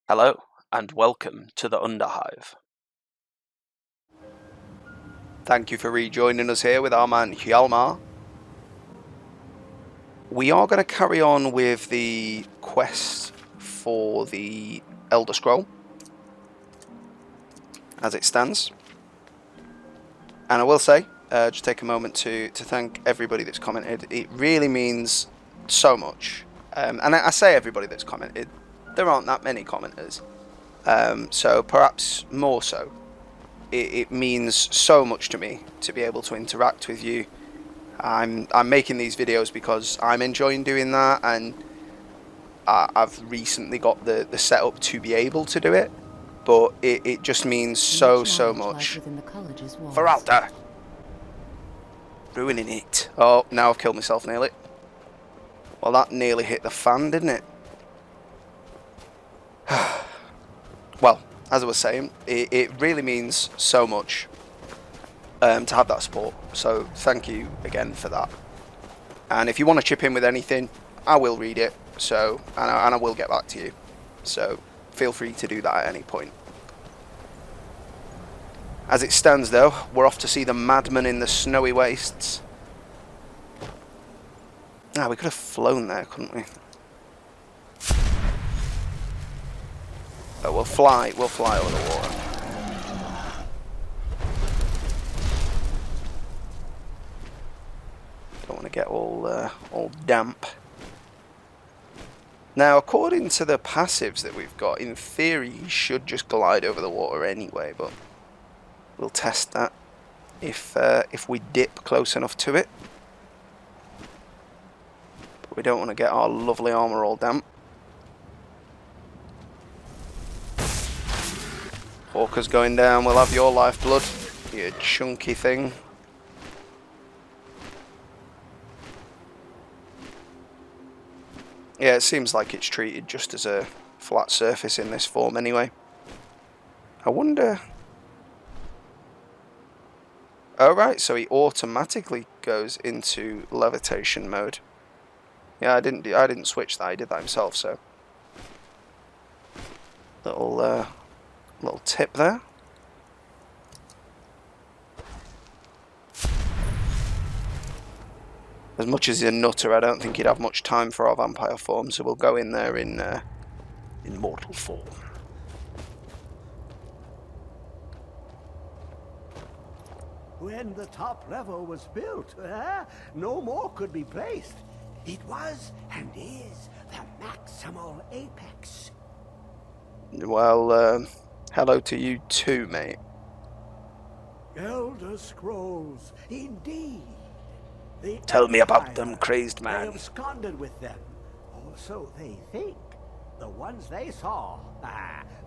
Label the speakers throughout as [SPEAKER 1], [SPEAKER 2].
[SPEAKER 1] Hello, and welcome to the Underhive. Thank you for rejoining us here with our man Hjalmar. We are going to carry on with the quest for the Elder Scroll, as it stands. And I will say, just take a moment to thank everybody that's commented. It really means so much. And I say everybody that's commented, there aren't that many commenters. So perhaps more so. It means so much to me to be able to interact with you. I'm making these videos because I'm enjoying doing that, and I've recently got the setup to be able to do it, but it just means so much. Feralda! Ruining it. Oh, now I've killed myself nearly. Well, that nearly hit the fan, didn't it? Well, as I was saying, it really means so much to have that support, so thank you again for that. And if you want to chip in with anything, I will read it, so and I will get back to you, so feel free to do that at any point. As it stands though, we're off to see the madman in the snowy wastes. Ah, we could have flown there, couldn't we? Oh, we'll fly over the water. Don't want to get all damp. Now, according to the passives that we've got, in theory, he should just glide over the water anyway, but we'll test that if we dip close enough to it. But we don't want to get our lovely armour all damp. Hawker's going down. We'll have your lifeblood, you chunky thing. Yeah, it seems like it's treated just as a flat surface in this form anyway. I wonder... Oh right, so he automatically goes into levitation mode. Yeah, I didn't switch that. He did that himself. So little tip there. As much as he's a nutter, I don't think he'd have much time for our vampire form, so we'll go in there in mortal form.
[SPEAKER 2] When the top level was built, no more could be placed. It was and is the maximal apex.
[SPEAKER 1] Well, hello to you too, mate.
[SPEAKER 2] Elder Scrolls, indeed.
[SPEAKER 1] Tell me about them, crazed man.
[SPEAKER 2] They absconded with them, or so they think. The ones they saw,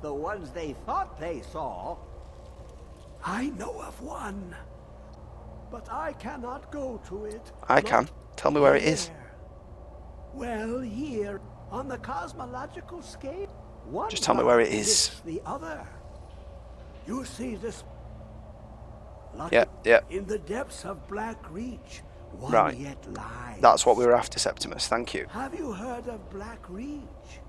[SPEAKER 2] the ones they thought they saw. I know of one, but I cannot go to it.
[SPEAKER 1] I can. Tell me where it is.
[SPEAKER 2] Well, here on the cosmological scale, one
[SPEAKER 1] just tell me where it is.
[SPEAKER 2] The other. You see this?
[SPEAKER 1] Yeah.
[SPEAKER 2] In the depths of Black Reach. One
[SPEAKER 1] right.
[SPEAKER 2] Yet lies.
[SPEAKER 1] That's what we were after, Septimus. Thank you.
[SPEAKER 2] Have you heard of Black Reach?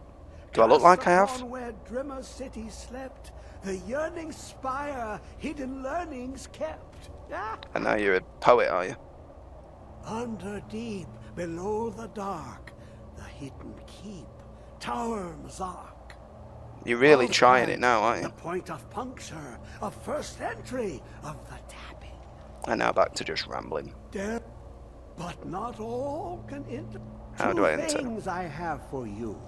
[SPEAKER 1] Do I look like I have?
[SPEAKER 2] Where Drimmer City slept, the yearning spire, hidden learnings kept.
[SPEAKER 1] I know you're a poet, are you?
[SPEAKER 2] Under deep, below the dark, the hidden keep, Tower Mazark.
[SPEAKER 1] You're really trying it now, aren't you?
[SPEAKER 2] The point of puncture, of first entry, of the tapping.
[SPEAKER 1] And now back to just rambling.
[SPEAKER 2] But not all can enter.
[SPEAKER 1] How do I enter?
[SPEAKER 2] Two things I have for you.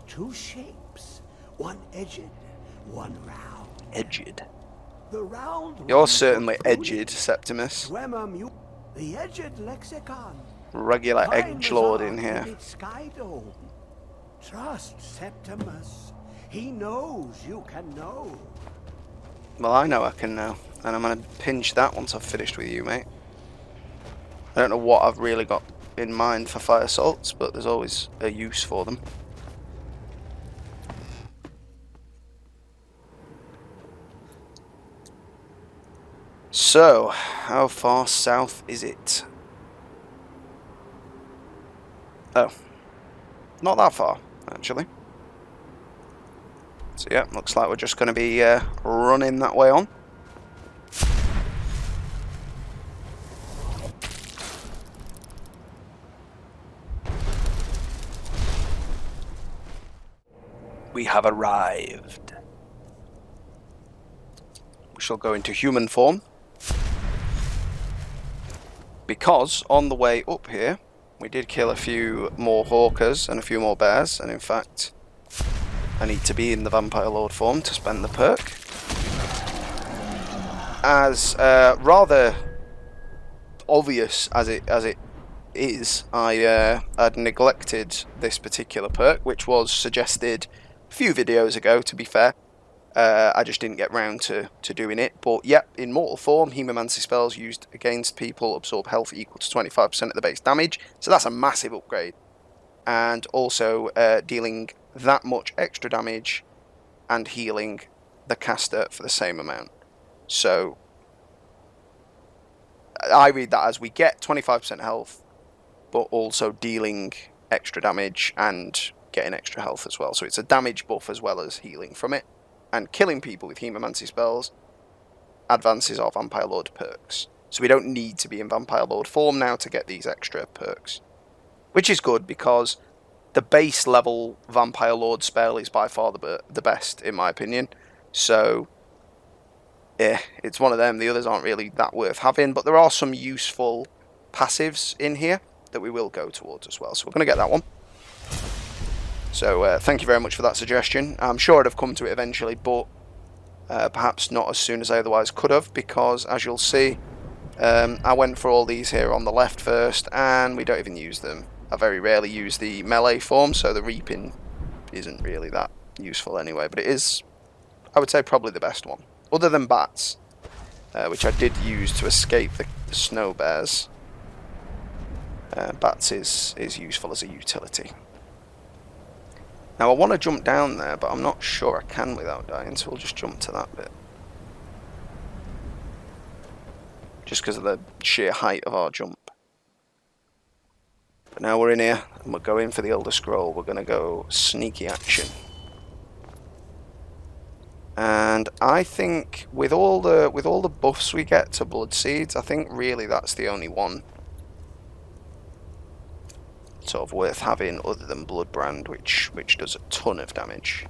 [SPEAKER 2] Two shapes. One edged, one round.
[SPEAKER 1] Edged?
[SPEAKER 2] The round.
[SPEAKER 1] You're certainly edged, Septimus.
[SPEAKER 2] The edged lexicon.
[SPEAKER 1] Regular edgelord in here.
[SPEAKER 2] Sky dome. Trust Septimus. He knows you can know.
[SPEAKER 1] Well, I know I can know. And I'm going to pinch that once I've finished with you, mate. I don't know what I've really got in mind for fire salts, but there's always a use for them. So, how far south is it? Oh, not that far, actually. So yeah, looks like we're just going to be running that way on. We have arrived. We shall go into human form. Because on the way up here, we did kill a few more hawkers and a few more bears, and in fact, I need to be in the Vampire Lord form to spend the perk. As rather obvious as it is, I'd neglected this particular perk, which was suggested a few videos ago, to be fair. I just didn't get round to doing it. But yep, in mortal form, Hemomancy spells used against people absorb health equal to 25% of the base damage. So that's a massive upgrade. And also dealing that much extra damage and healing the caster for the same amount. So I read that as we get 25% health, but also dealing extra damage and getting extra health as well. So it's a damage buff as well as healing from it. And killing people with Hemomancy spells advances our Vampire Lord perks. So we don't need to be in Vampire Lord form now to get these extra perks. Which is good, because the base level Vampire Lord spell is by far the best, in my opinion. So, yeah, it's one of them. The others aren't really that worth having. But there are some useful passives in here that we will go towards as well. So we're going to get that one. So thank you very much for that suggestion. I'm sure I'd have come to it eventually, but perhaps not as soon as I otherwise could have, because as you'll see, I went for all these here on the left first, and we don't even use them. I very rarely use the melee form, so the reaping isn't really that useful anyway, but it is, I would say, probably the best one. Other than bats, which I did use to escape the snow bears, bats is useful as a utility. Now I want to jump down there, but I'm not sure I can without dying, so we'll just jump to that bit. Just because of the sheer height of our jump. But now we're in here, and we're going for the Elder Scroll. We're going to go sneaky action. And I think with all the buffs we get to Blood Seeds, I think really that's the only one sort of worth having other than Bloodbrand, which does a ton of damage.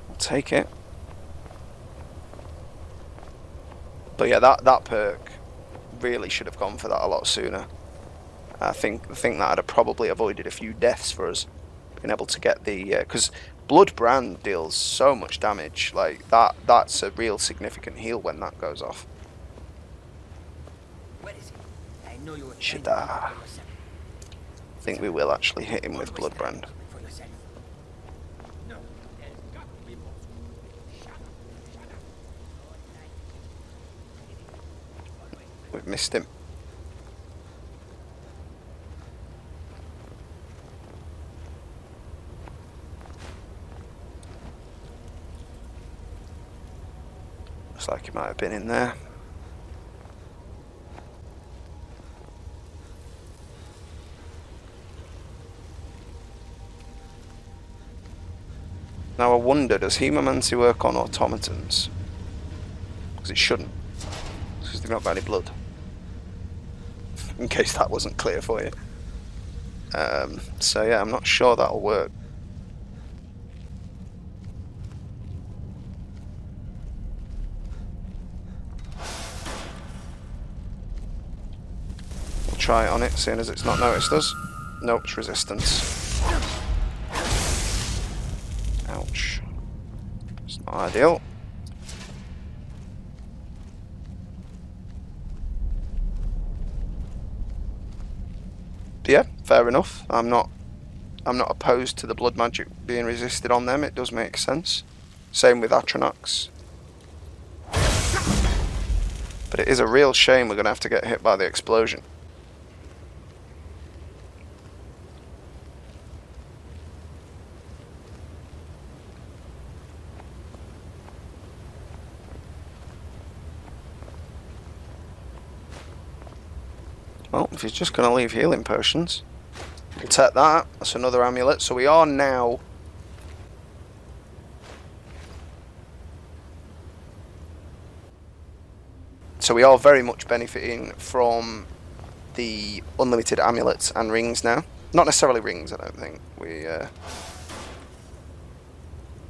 [SPEAKER 1] I'll take it. But yeah, that perk really should have gone for that a lot sooner. I think that I'd have probably avoided a few deaths for us being able to get the because Bloodbrand deals so much damage, like that's a real significant heal when that goes off. Should I think we will actually hit him with Bloodbrand. We've missed him. Looks like he might have been in there. Now I wonder, does Hemomancy work on automatons? Because it shouldn't. Because they've not got any blood. In case that wasn't clear for you. So yeah, I'm not sure that'll work. We'll try it on it, seeing as it's not noticed us. Nope, it's resistance. Ouch. It's not ideal. Yeah, fair enough. I'm not opposed to the blood magic being resisted on them. It does make sense. Same with Atronachs. But it is a real shame we're going to have to get hit by the explosion. Well, if he's just going to leave healing potions, we'll take that. That's another amulet. So we are now... So we are very much benefiting from the unlimited amulets and rings now. Not necessarily rings, I don't think. We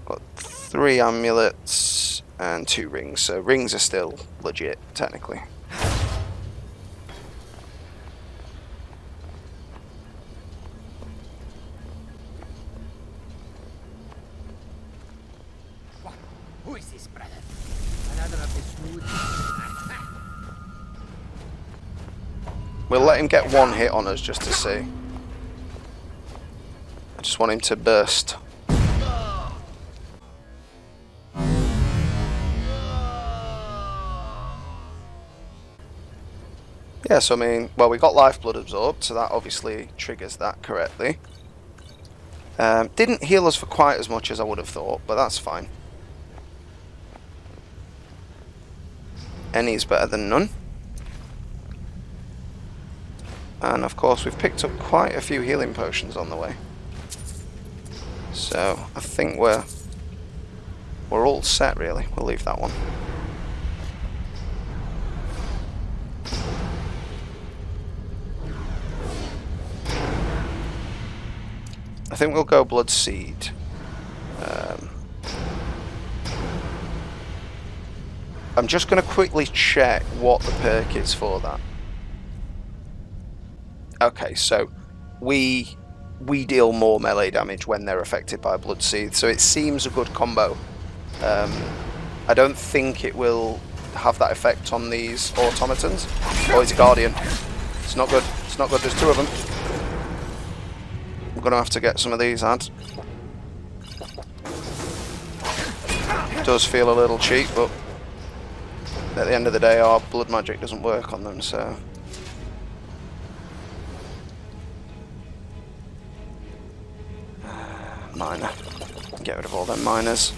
[SPEAKER 1] got 3 amulets and 2 rings. So rings are still legit, technically.
[SPEAKER 2] Who is this, brother? Another of the smooth.
[SPEAKER 1] We'll let him get 1 hit on us just to see. I just want him to burst. Yeah, so I mean, well, we got lifeblood absorbed, so that obviously triggers that correctly. Didn't heal us for quite as much as I would have thought, but that's fine. Any is better than none. And of course we've picked up quite a few healing potions on the way. So I think we're all set really. We'll leave that one. I think we'll go Blood Seed. I'm just going to quickly check what the perk is for that. Okay, so we deal more melee damage when they're affected by Blood Seed, so it seems a good combo. I don't think it will have that effect on these automatons. Oh, he's a Guardian. It's not good. It's not good. There's 2 of them. I'm going to have to get some of these ads. Does feel a little cheap, but at the end of the day our blood magic doesn't work on them, so... Miner. Get rid of all them miners.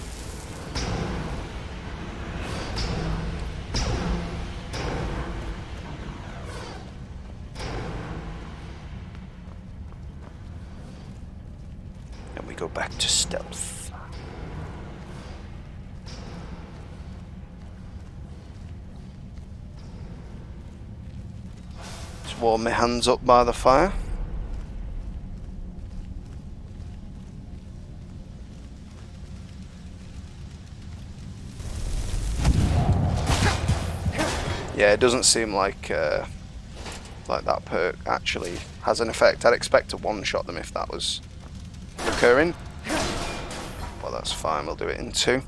[SPEAKER 1] And we go back to stealth. Just warm my hands up by the fire. Yeah, it doesn't seem like that perk actually has an effect. I'd expect to one-shot them if that was occurring. Well, that's fine. We'll do it in 2.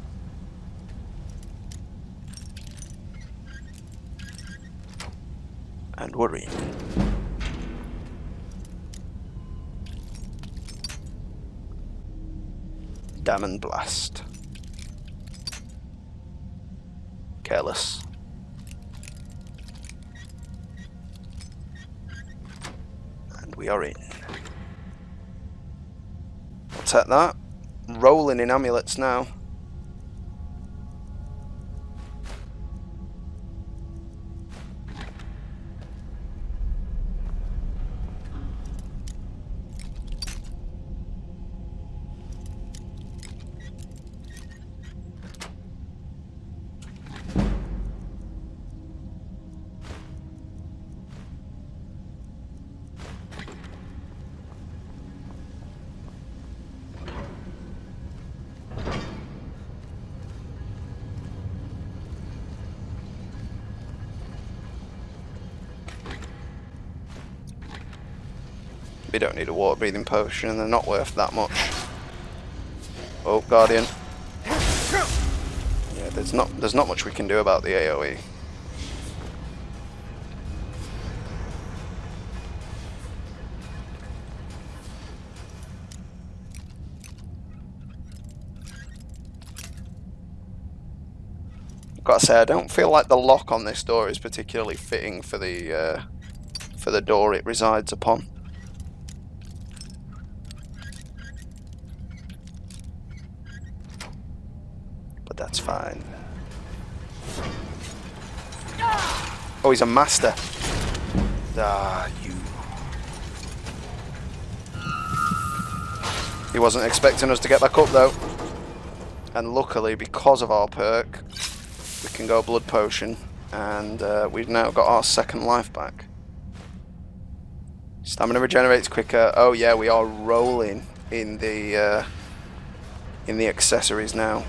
[SPEAKER 1] And we're in. Diamond Blast. Careless. We are in. I'll take that. Rolling in amulets now. We don't need a water breathing potion and they're not worth that much. Oh, Guardian. Yeah, there's not much we can do about the AoE. Gotta say, I don't feel like the lock on this door is particularly fitting for the door it resides upon. But that's fine. Oh, he's a master. Ah, you. He wasn't expecting us to get back up though. And luckily, because of our perk, we can go blood potion, and we've now got our second life back. Stamina regenerates quicker. Oh yeah, we are rolling in the accessories now.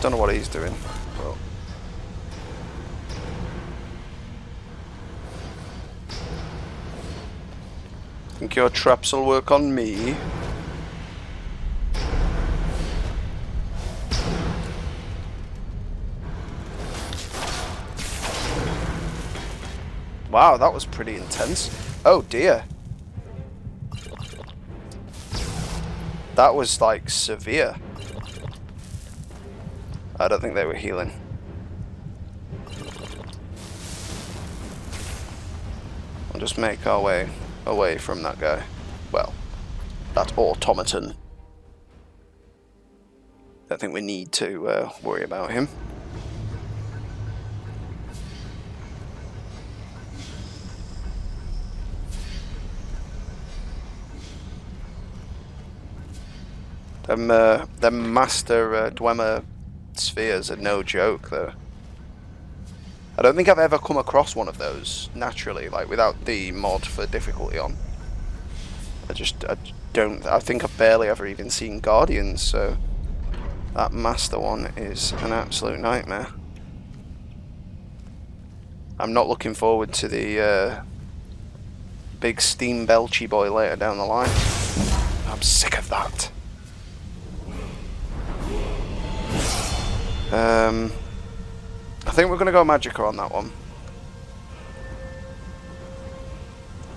[SPEAKER 1] Don't know what he's doing. But think your traps will work on me. Wow, that was pretty intense. Oh dear. That was like severe. I don't think they were healing. We'll just make our way away from that guy. Well, that automaton. Don't think we need to worry about him. Them master Dwemer spheres are no joke, though. I don't think I've ever come across one of those naturally, like without the mod for difficulty on. I think I've barely ever even seen Guardians, so that master one is an absolute nightmare. I'm not looking forward to the big steam belchy boy later down the line. I'm sick of that. I think we're going to go Magicka on that one.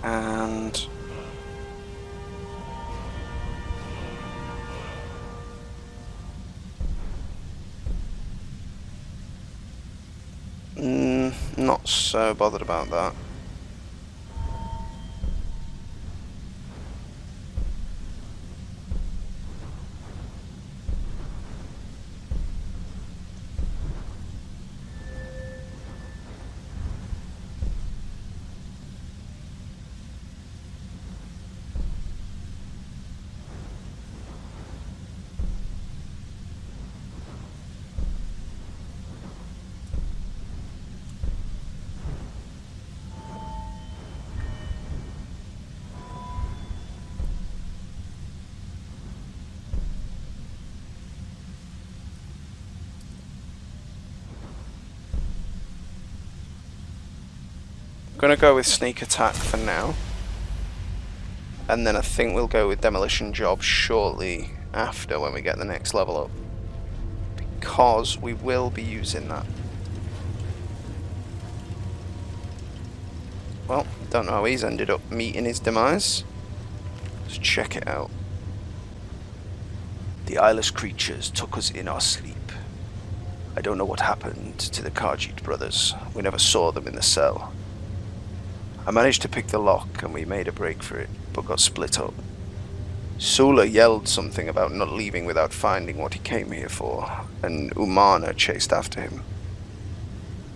[SPEAKER 1] And not so bothered about that. I'm going to go with sneak attack for now, and then I think we'll go with demolition job shortly after when we get the next level up, because we will be using that. Well, don't know how he's ended up meeting his demise. Let's check it out. The eyeless creatures took us in our sleep. I don't know what happened to the Khajiit brothers. We never saw them in the cell. I managed to pick the lock and we made a break for it, but got split up. Soule yelled something about not leaving without finding what he came here for, and Umana chased after him.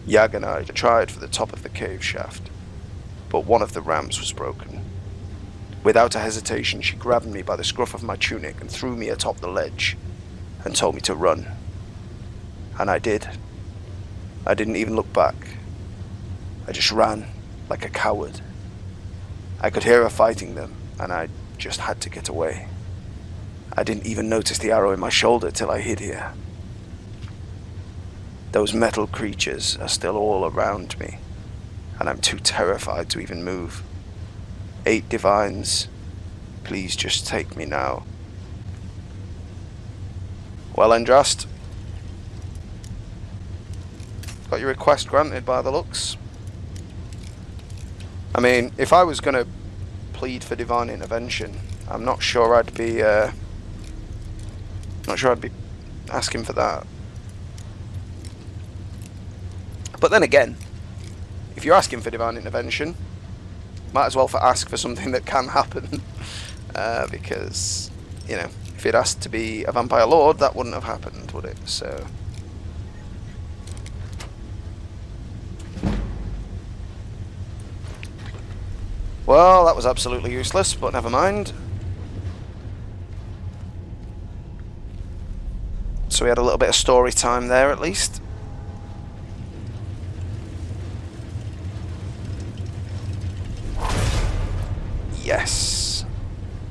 [SPEAKER 1] Yag and I tried for the top of the cave shaft, but one of the ramps was broken. Without a hesitation, she grabbed me by the scruff of my tunic and threw me atop the ledge, and told me to run. And I did. I didn't even look back. I just ran. Like a coward. I could hear her fighting them, and I just had to get away. I didn't even notice the arrow in my shoulder till I hid here. Those metal creatures are still all around me, and I'm too terrified to even move. 8 divines, please just take me now. Well, Endrast. Got your request granted by the looks. I mean, if I was going to plead for divine intervention, I'm not sure I'd be asking for that. But then again, if you're asking for divine intervention, might as well ask for something that can happen, because you know, if it asked to be a vampire lord, that wouldn't have happened, would it? So. Well, that was absolutely useless, but never mind. So we had a little bit of story time there, at least. Yes.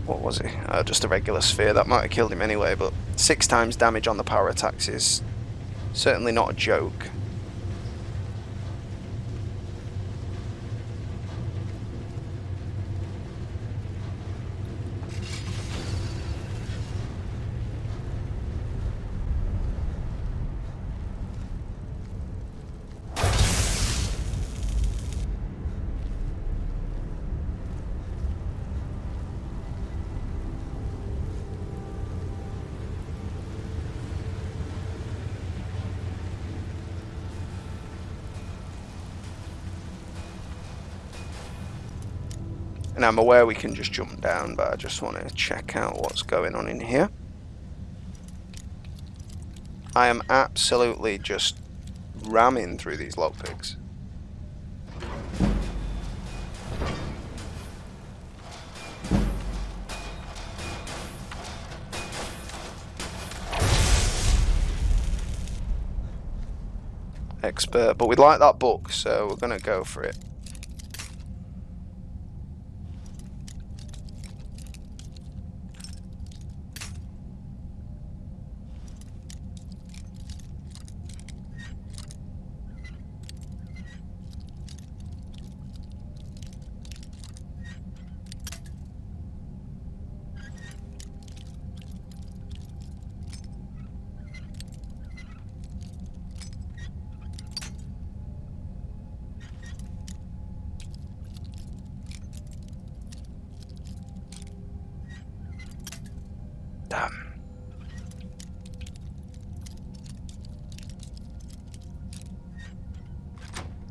[SPEAKER 1] What was it? Just a regular sphere. That might have killed him anyway, but 6 times damage on the power attacks is certainly not a joke. And I'm aware we can just jump down, but I just want to check out what's going on in here. I am absolutely just ramming through these lockpicks. Expert, but we like that book, so we're going to go for it. Damn.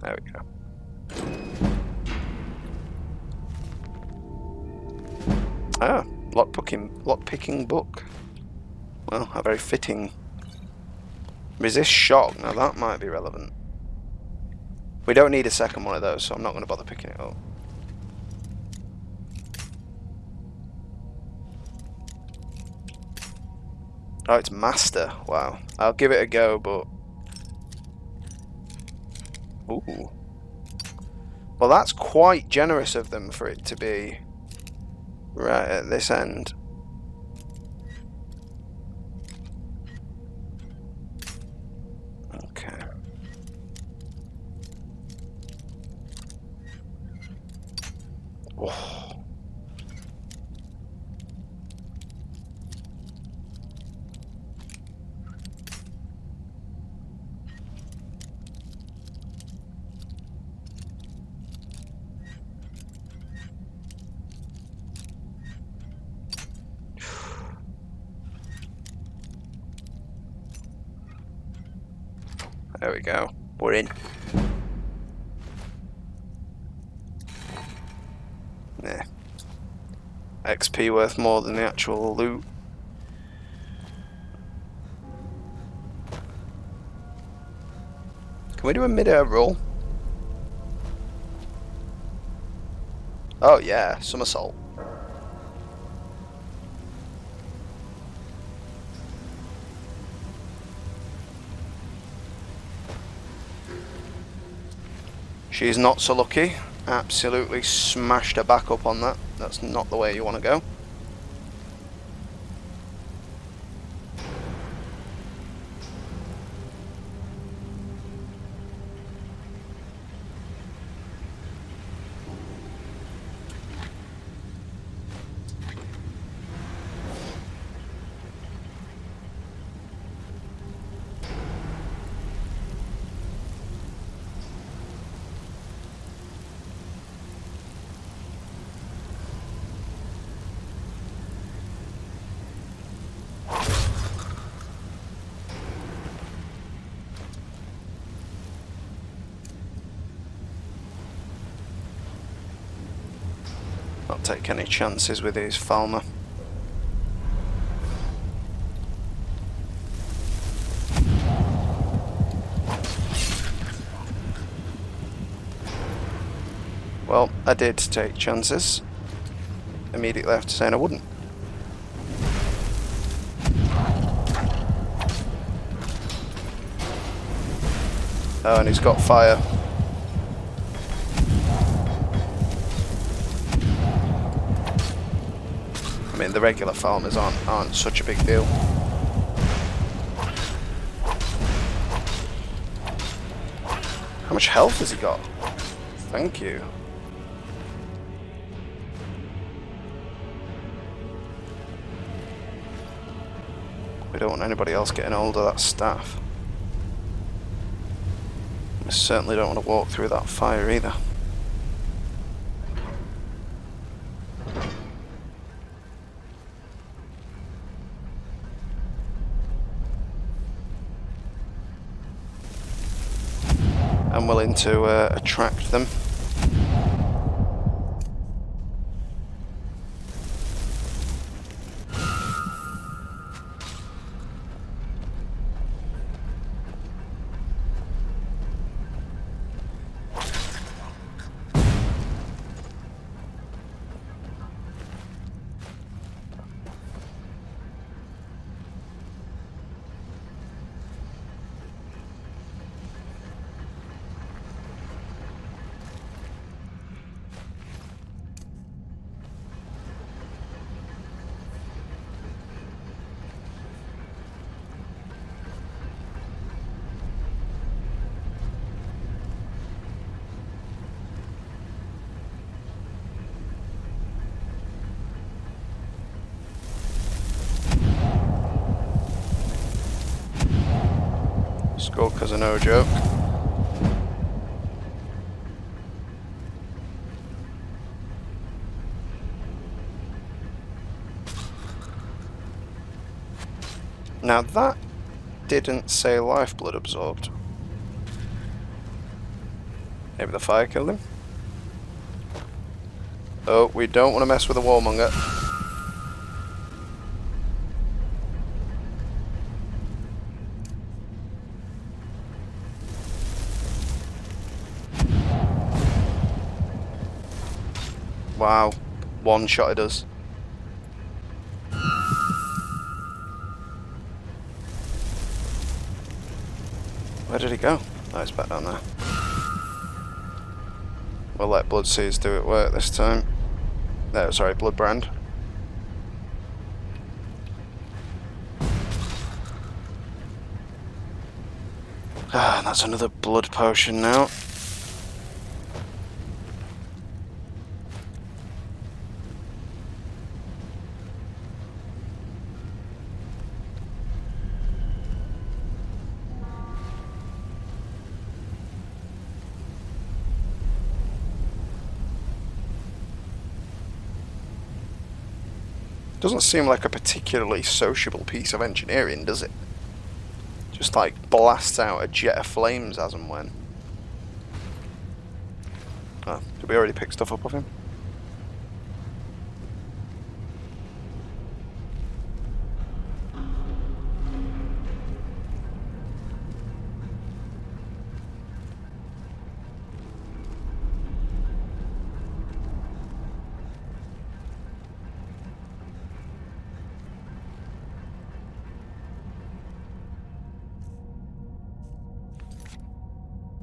[SPEAKER 1] There we go. Ah, lockpicking book. Well, a very fitting. Resist shock. Now that might be relevant. We don't need a second one of those, so I'm not going to bother picking it up. Oh, it's master. Wow. I'll give it a go, but... Ooh. Well, that's quite generous of them for it to be right at this end. Okay. Oh. There we go. We're in. Nah. XP worth more than the actual loot. Can we do a mid-air roll? Oh yeah, somersault. She's not so lucky. Absolutely smashed her back up on that. That's not the way you want to go. Not take any chances with his Falmer. Well, I did take chances immediately after saying I wouldn't. Oh, and he's got fire. I mean, the regular farmers aren't such a big deal. How much health has he got? Thank you. We don't want anybody else getting hold of that staff. We certainly don't want to walk through that fire either. I'm willing to attract them. Skulkers are no joke. Now that didn't say lifeblood absorbed. Maybe the fire killed him? Oh, we don't want to mess with a warmonger. Wow, one shot it does. Where did he go? Oh, he's back down there. We'll let Blood Seeds do it work this time. No, sorry, Bloodbrand. Ah, that's another blood potion now. Doesn't seem like a particularly sociable piece of engineering, does it? Just like blasts out a jet of flames as and when. Oh, did we already pick stuff up of him?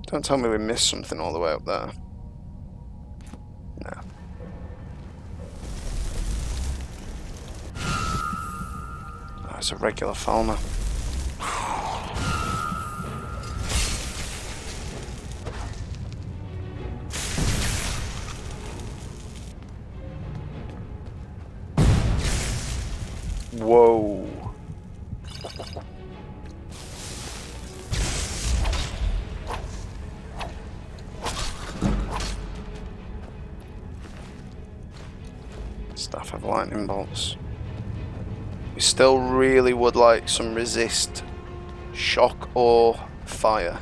[SPEAKER 1] Don't tell me we missed something all the way up there. No. Oh, it's a regular farmer. Whoa. Staff of lightning bolts. We still really would like some resist, shock or fire.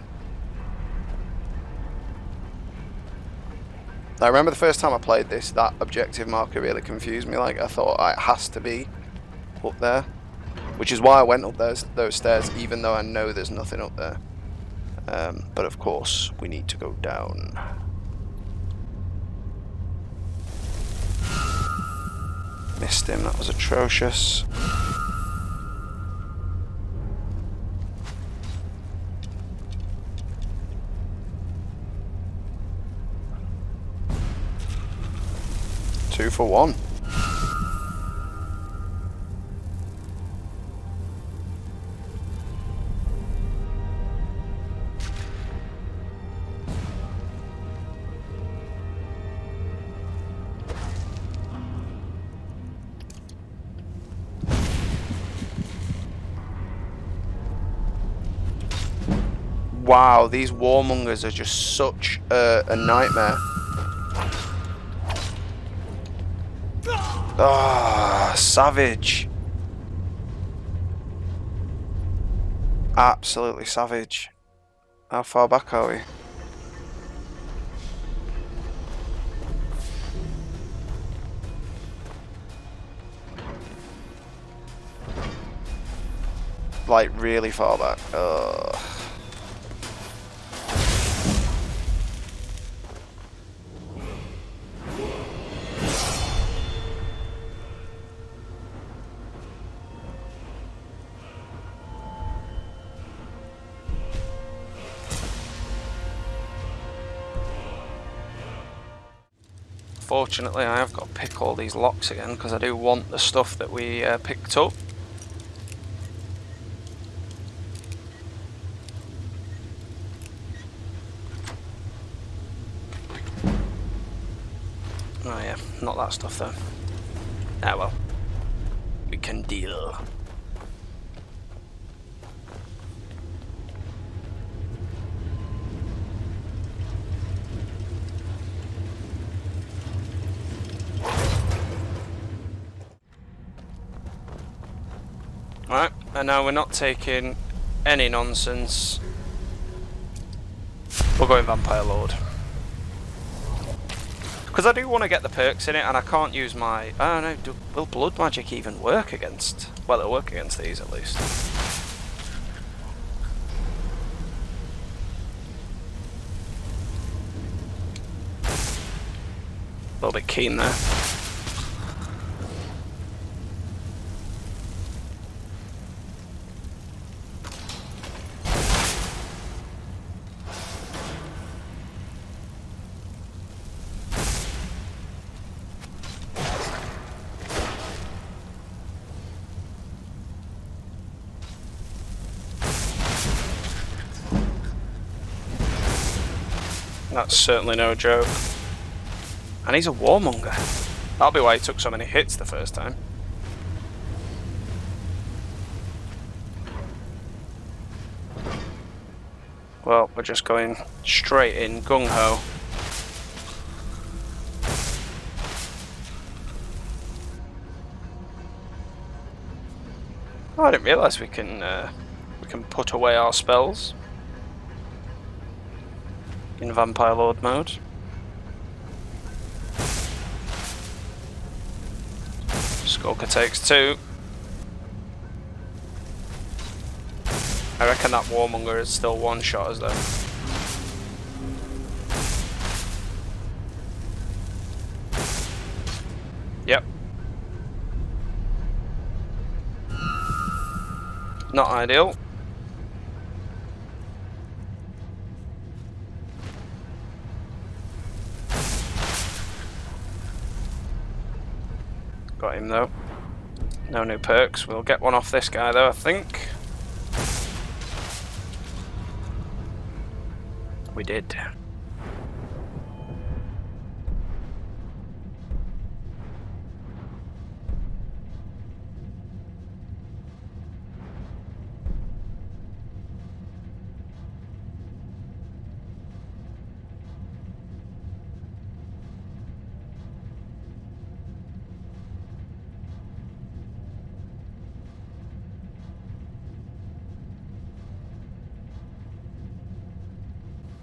[SPEAKER 1] I remember the first time I played this, that objective marker really confused me. Like, I thought it has to be up there, which is why I went up those stairs, even though I know there's nothing up there. But of course, we need to go down. Missed him, that was atrocious. Two for one. Wow, these warmongers are just such a nightmare. Ah, savage. Absolutely savage. How far back are we? Like, really far back. Ugh. Fortunately, I have got to pick all these locks again because I do want the stuff that we picked up. Oh yeah, not that stuff though. Ah well, we can deal. Right, and now we're not taking any nonsense. We're going Vampire Lord. Because I do want to get the perks in it, and I can't use my... I don't know, will Blood Magic even work against... Well, it'll work against these at least. A little bit keen there. That's certainly no joke. And he's a warmonger. That'll be why he took so many hits the first time. Well, we're just going straight in, gung-ho. Oh, I didn't realise we can put away our spells in Vampire Lord mode. Skulker takes two. I reckon that warmonger is still one shot as though. Yep. Not ideal. Got him though. No new perks. We'll get one off this guy though, I think. We did.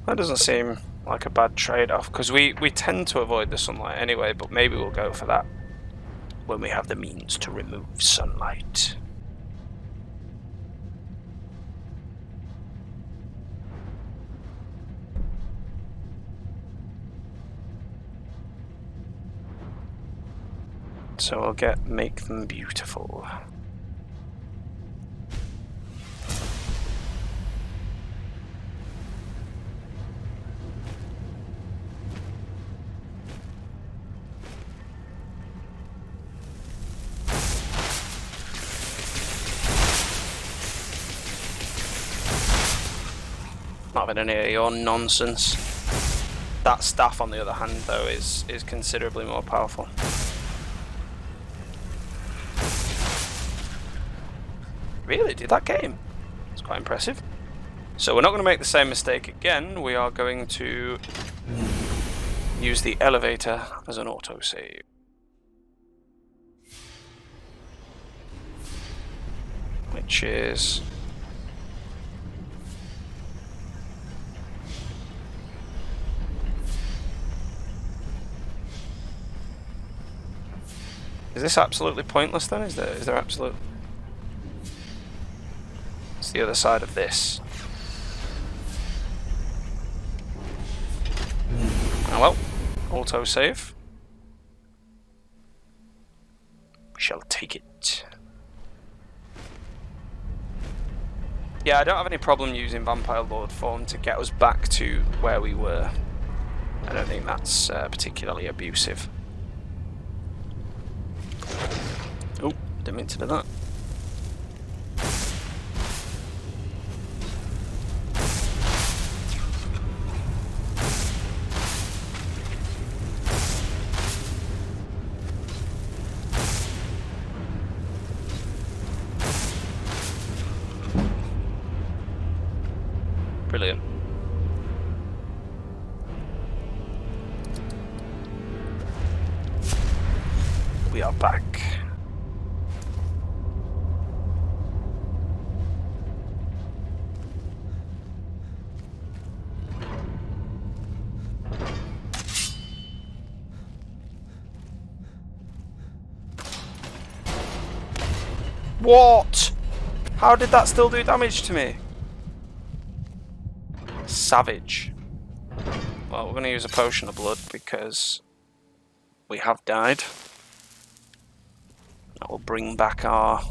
[SPEAKER 1] That doesn't seem like a bad trade-off, because we tend to avoid the sunlight anyway, but maybe we'll go for that when we have the means to remove sunlight. So we'll make them beautiful. Not having any of your nonsense. That staff, on the other hand, though, is considerably more powerful. Really? Did that get him? It's quite impressive. So we're not going to make the same mistake again. We are going to use the elevator as an autosave. Which is... Is this absolutely pointless then? Is there absolute... It's the other side of this. Oh well, autosave. We shall take it. Yeah, I don't have any problem using Vampire Lord form to get us back to where we were. I don't think that's particularly abusive. Oh, didn't mean to do that. Brilliant. We are back. What? How did that still do damage to me? Savage. Well, we're going to use a potion of blood because we have died. That will bring back our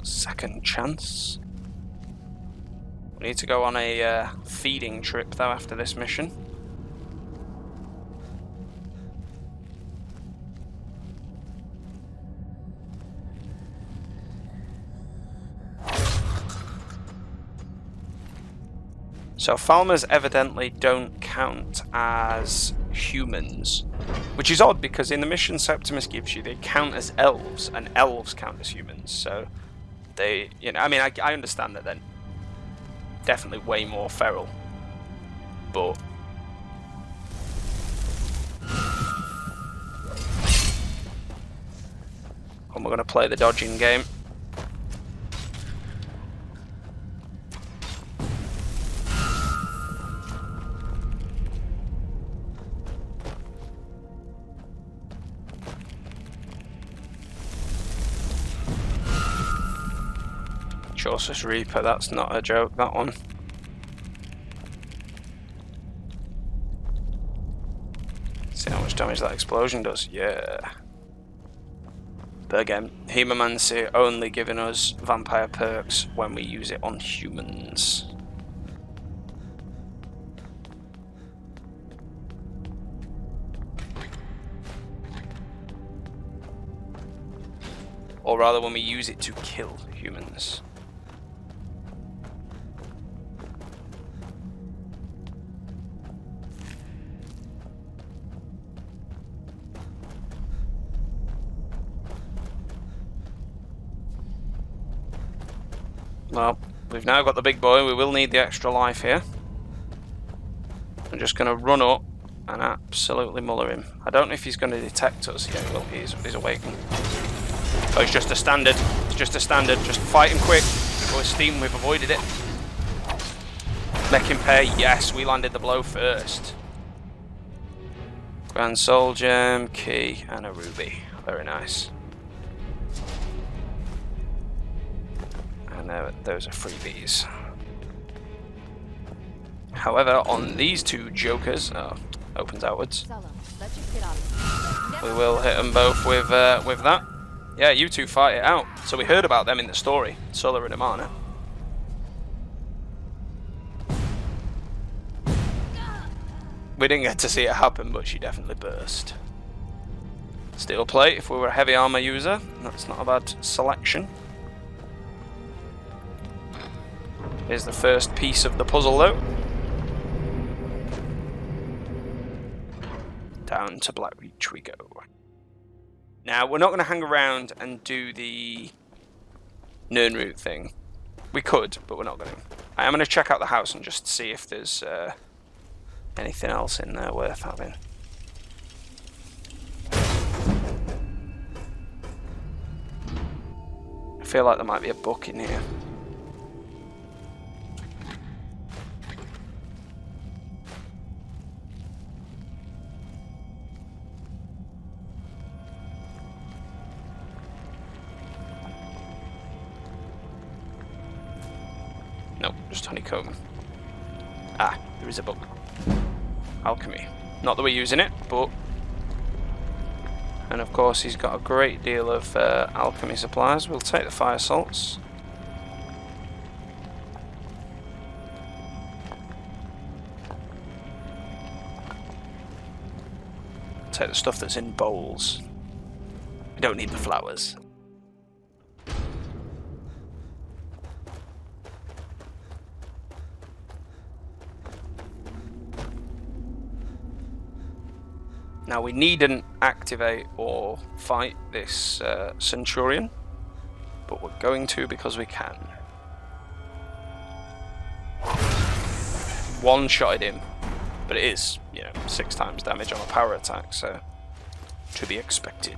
[SPEAKER 1] second chance. We need to go on a feeding trip though after this mission. So Falmers evidently don't count as humans, which is odd because in the mission Septimus gives you, they count as elves, and elves count as humans. So they, you know, I mean, I understand that they're definitely way more feral, but and we're gonna play the dodging game. Chaucer's Reaper, that's not a joke, that one. See how much damage that explosion does? Yeah. But again, Hemomancy only giving us vampire perks when we use it on humans. Or rather, when we use it to kill humans. Well, we've now got the big boy. We will need the extra life here. I'm just going to run up and absolutely muller him. I don't know if he's going to detect us. Yeah, well, he's awakened. Oh, it's just a standard. It's just a standard. Just fight him quick. Before steam, we've avoided it. Make him pay. Yes, we landed the blow first. Grand Soul Gem, key, and a ruby. Very nice. And those are freebies. However, on these two jokers, opens outwards.
[SPEAKER 3] we will hit them both with that. Yeah, you two fight it out. So we heard about them in the story, Solar and Amana. We didn't get to see it happen, but she definitely burst. Steel plate if we were a heavy armor user. That's not a bad selection. Here's the first piece of the puzzle though. Down to Blackreach we go. Now, we're not going to hang around and do the Nirn-who thing. We could, but we're not going to. I am going to check out the house and just see if there's anything else in there worth having. I feel like there might be a book in here. Nope, just honeycomb. Ah, there is a book. Alchemy. Not that we're using it, but... And of course he's got a great deal of alchemy supplies. We'll take the fire salts. Take the stuff that's in bowls. We don't need the flowers. Now we needn't activate or fight this Centurion, but we're going to because we can. One-shotted him, but it is, 6 times damage on a power attack, so to be expected.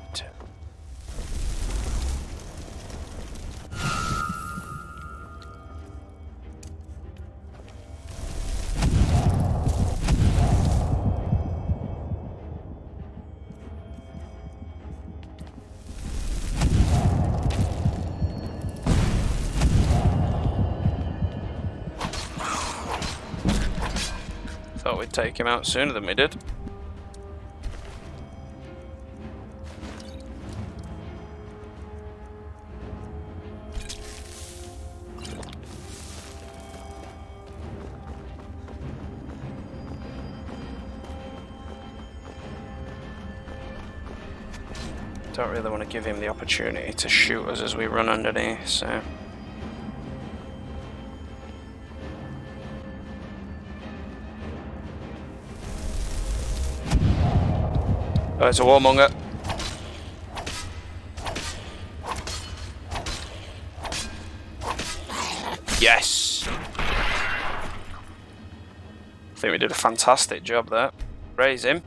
[SPEAKER 3] Thought we'd take him out sooner than we did. Don't really want to give him the opportunity to shoot us as we run underneath, so... Oh, it's a warmonger. Yes! I think we did a fantastic job there. Raise him.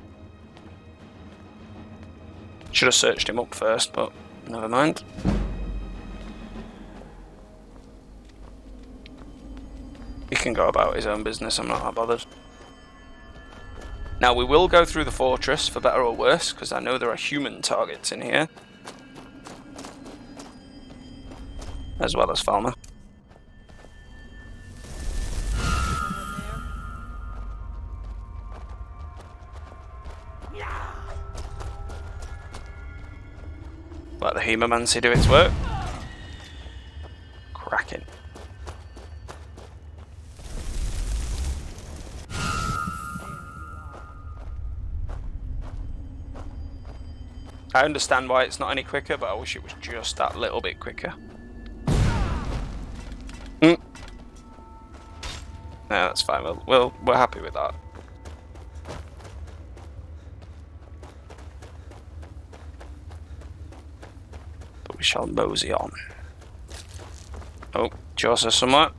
[SPEAKER 3] Should have searched him up first, but never mind. He can go about his own business, I'm not that bothered. Now we will go through the fortress, for better or worse, because I know there are human targets in here. As well as Falmer. Let the Hemomancy do its work. Cracking. I understand why it's not any quicker, but I wish it was just that little bit quicker. No, that's fine. We're happy with that. But we shall mosey on. Oh, Joseph somewhere.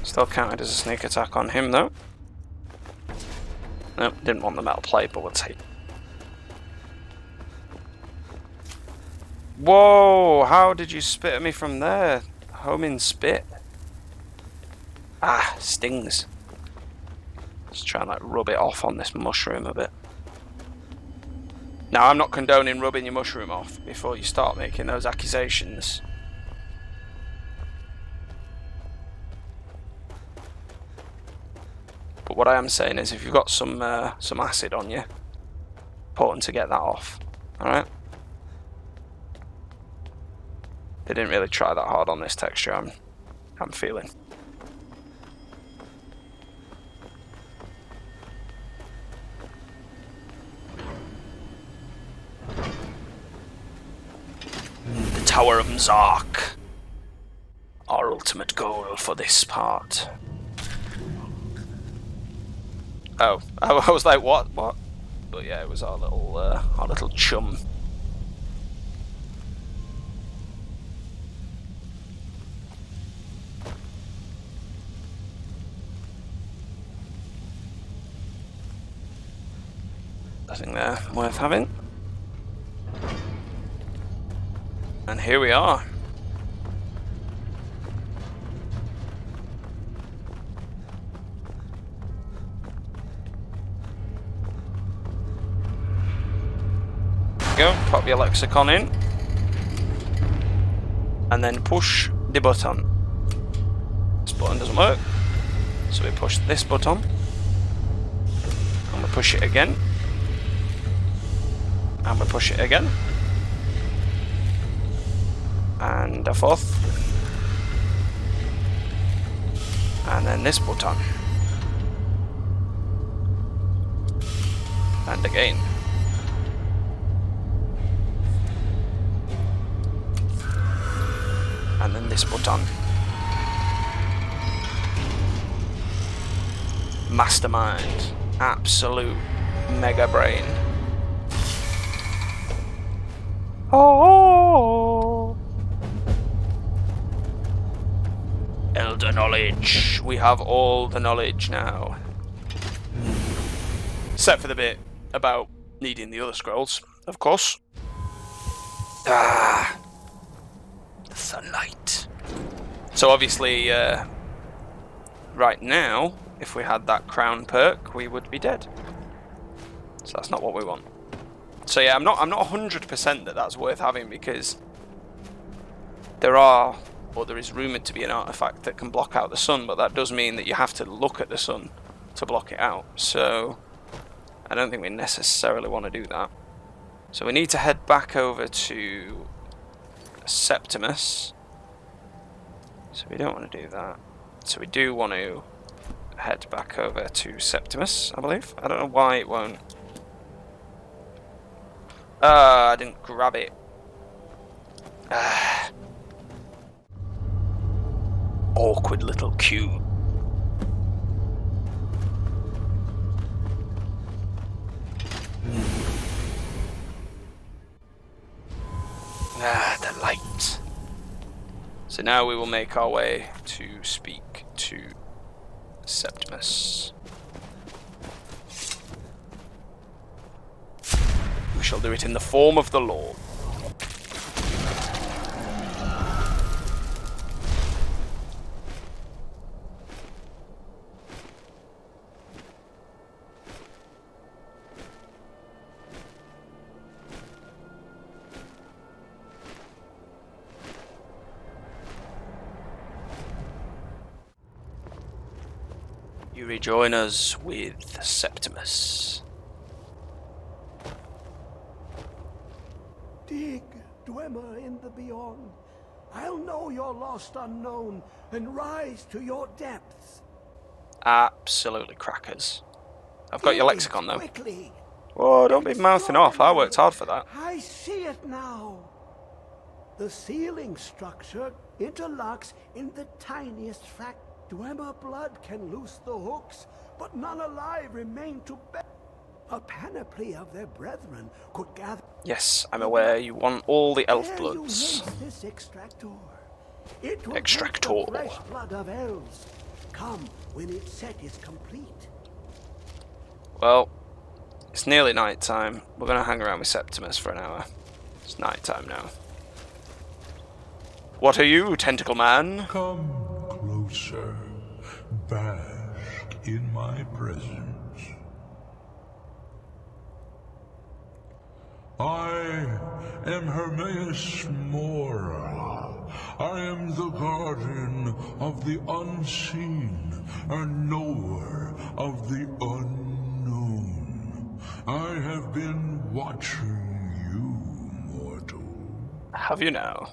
[SPEAKER 3] Still counted as a sneak attack on him though. Nope, didn't want the metal plate, but we'll take. Whoa, how did you spit at me from there? Homing spit. Ah, stings. Let's try and rub it off on this mushroom a bit. Now, I'm not condoning rubbing your mushroom off before you start making those accusations. But what I am saying is, if you've got some acid on you, important to get that off. All right. They didn't really try that hard on this texture. I'm feeling. The Tower of Mzark. Our ultimate goal for this part. Oh, I was like, what? But yeah, it was our little chum. Nothing there worth having. And here we are. Go, pop your lexicon in. And then push the button. This button doesn't work. So we push this button. And we push it again. And we push it again. And a fourth. And then this button. And again. And then this button. Mastermind. Absolute mega brain. Oh. Elder knowledge. We have all the knowledge now. Except for the bit about needing the other scrolls, of course. Ah. The sunlight. So obviously, right now, if we had that crown perk, we would be dead. So that's not what we want. So yeah, I'm not 100% that that's worth having, because there is rumored to be an artifact that can block out the sun, but that does mean that you have to look at the sun to block it out. So I don't think we necessarily want to do that. So we need to head back over to Septimus. So we don't want to do that. So we do want to head back over to Septimus, I believe. I don't know why it won't. I didn't grab it. Awkward little cube. The light. So now we will make our way to speak to Septimus. We shall do it in the form of the law. You rejoin us with Septimus.
[SPEAKER 2] Dig, Dwemer in the beyond. I'll know your lost unknown and rise to your depths.
[SPEAKER 3] Absolutely crackers. I've got your lexicon though.
[SPEAKER 2] Quickly.
[SPEAKER 3] Whoa, don't be mouthing off. I worked hard for that.
[SPEAKER 2] I see it now. The ceiling structure interlocks in the tiniest fraction. Dwemer blood can loose the hooks, but none alive remain to bear. A panoply of their brethren could gather.
[SPEAKER 3] Yes, I'm aware you want all the elf
[SPEAKER 2] Ere
[SPEAKER 3] bloods.
[SPEAKER 2] you make this extractor. It will
[SPEAKER 3] Extractor.
[SPEAKER 2] take the fresh blood of elves. Come when its set is complete.
[SPEAKER 3] Well, it's nearly night time. We're going to hang around with Septimus for an hour. It's night time now. What are you, tentacle man?
[SPEAKER 4] Come closer. Bask in my presence. I am Hermaeus Mora. I am the guardian of the unseen, a knower of the unknown. I have been watching you, mortal.
[SPEAKER 3] Have you now?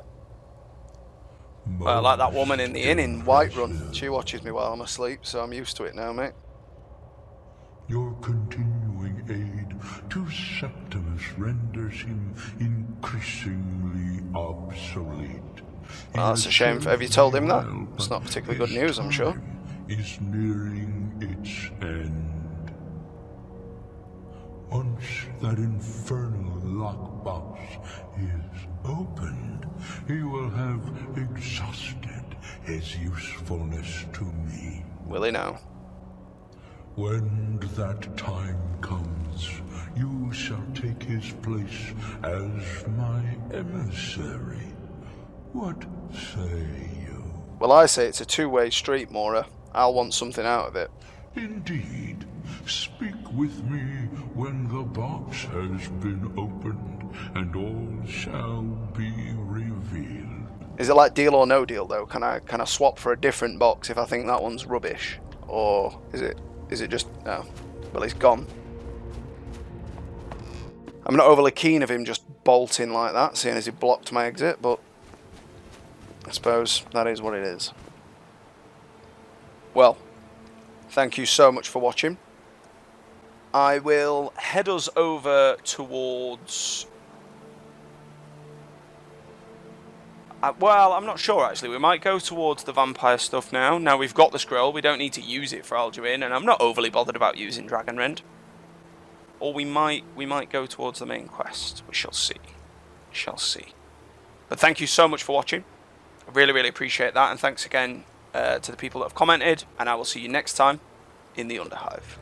[SPEAKER 3] Well, like that woman in the inn in
[SPEAKER 1] Whiterun. She watches me while I'm asleep, so I'm used to it now, mate.
[SPEAKER 4] Your continuing aid to Septimus renders him increasingly obsolete.
[SPEAKER 1] Well, that's a shame. Have you told him that? It's not particularly good news, I'm sure.
[SPEAKER 4] Is nearing its end. Once that infernal lockbox is opened, he will have exhausted his usefulness to me.
[SPEAKER 1] Will he now?
[SPEAKER 4] When that time comes, you shall take his place as my emissary. What say you?
[SPEAKER 1] Well, I say it's a two-way street, Mora. I'll want something out of it.
[SPEAKER 4] Indeed. Speak with me when the box has been opened, and all shall be revealed.
[SPEAKER 1] Is it like Deal or No Deal, though? Can I swap for a different box if I think that one's rubbish? Or is it just... no. Well, he's gone. I'm not overly keen of him just bolting like that, seeing as he blocked my exit, but I suppose that is what it is. Well, thank you so much for watching. I will head us over towards... well, I'm not sure actually. We might go towards the vampire stuff now. Now we've got the scroll, we don't need to use it for Alduin, and I'm not overly bothered about using Dragonrend. Or we might go towards the main quest. We shall see. We shall see. But thank you so much for watching. I really, really appreciate that, and thanks again to the people that have commented, and I will see you next time in the Underhive.